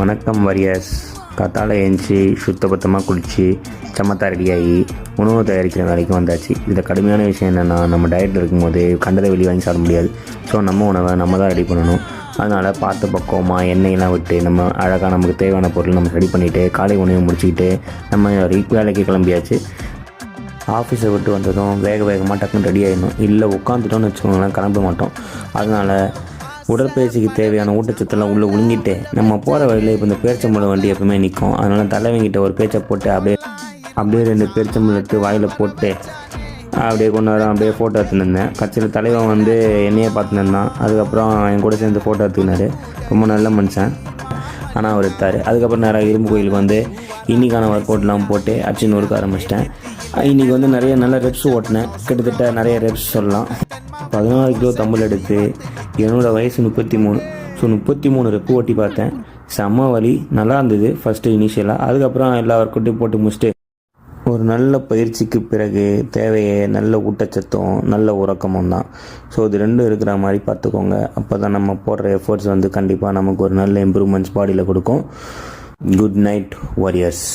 வணக்கம் வாரியர்ஸ். காத்தால எழுந்துச்சி சுத்தபத்தமாக குளித்து சமத்தா ரெடியாகி உணவு தயாரிக்கிற வேலைக்கு வந்தாச்சு. இதில் கடுமையான விஷயம் என்னென்னா, நம்ம டயட்டில் இருக்கும்போது கண்டதை வெளியே வாங்கி சாப்பிட முடியாது. ஸோ நம்ம உணவை நம்ம தான் ரெடி பண்ணணும். அதனால் பார்த்து பக்குவமாக எண்ணெயெல்லாம் விட்டு நம்ம அழகாக நமக்கு தேவையான பொருள் நம்ம ரெடி பண்ணிவிட்டு காலை உணவை முடிச்சுக்கிட்டு நம்ம வேலைக்கு கிளம்பியாச்சு. ஆஃபீஸை விட்டு வந்ததும் வேகமாக டக்குன்னு ரெடி ஆகிடணும். இல்லை உட்காந்துட்டோன்னு வச்சுக்கோங்களேன், கிளம்ப மாட்டோம். அதனால் உடற்பயிற்சிக்கு தேவையான ஊட்டச்சத்தெல்லாம் உள்ளே உழுங்கிட்டு நம்ம போகிற வழியில் இப்போ இந்த பேரிச்சம்பழம் வண்டி எப்பவுமே நிற்கும். அதனால் தலைவங்கிட்ட ஒரு பேச்சை போட்டு அப்படியே 2 பேரிச்சம்பழம் எடுத்து வாயில் போட்டு அப்படியே கொண்டு வரோம். அப்படியே ஃபோட்டோ எடுத்துருந்தேன். கட்சியில் தலைவன் வந்து என்னையே பார்த்துருந்தான். அதுக்கப்புறம் என் கூட சேர்ந்து ஃபோட்டோ எடுத்துக்கினாரு. ரொம்ப நல்ல மனுஷன். ஆனால் அவர் எடுத்தார். அதுக்கப்புறம் நிறைய இரும்பு கோயிலுக்கு வந்து இன்றைக்கான ஒர்க் அவுட்லாம் போட்டு அடிச்சு நொறுக்க ஆரம்பிச்சிட்டேன். இன்றைக்கி வந்து நிறைய நல்ல ரெப்ஸ் ஓட்டினேன். கிட்டத்தட்ட நிறைய ரெப்ஸ் சொல்லலாம். 14 கிலோ தம்பல் எடுத்து, என்னோடய வயசு 33. ஸோ 33 ரெப்பு ஓட்டி பார்த்தேன். செம்ம வலி, நல்லா இருந்தது ஃபஸ்ட்டு இனிஷியலாக. அதுக்கப்புறம் எல்லா ஒர்க் அவுட்டையும் போட்டு முடிச்சுட்டு ஒரு நல்ல பயிற்சிக்கு பிறகு தேவையே நல்ல ஊட்டச்சத்தும் நல்ல உறக்கமும் தான். ஸோ இது ரெண்டும் இருக்கிற மாதிரி பார்த்துக்கோங்க. அப்போ தான் நம்ம போடுற எஃபர்ட்ஸ் வந்து கண்டிப்பாக நமக்கு ஒரு நல்ல இம்ப்ரூவ்மெண்ட்ஸ் பாடியில் கொடுக்கும். Good night warriors.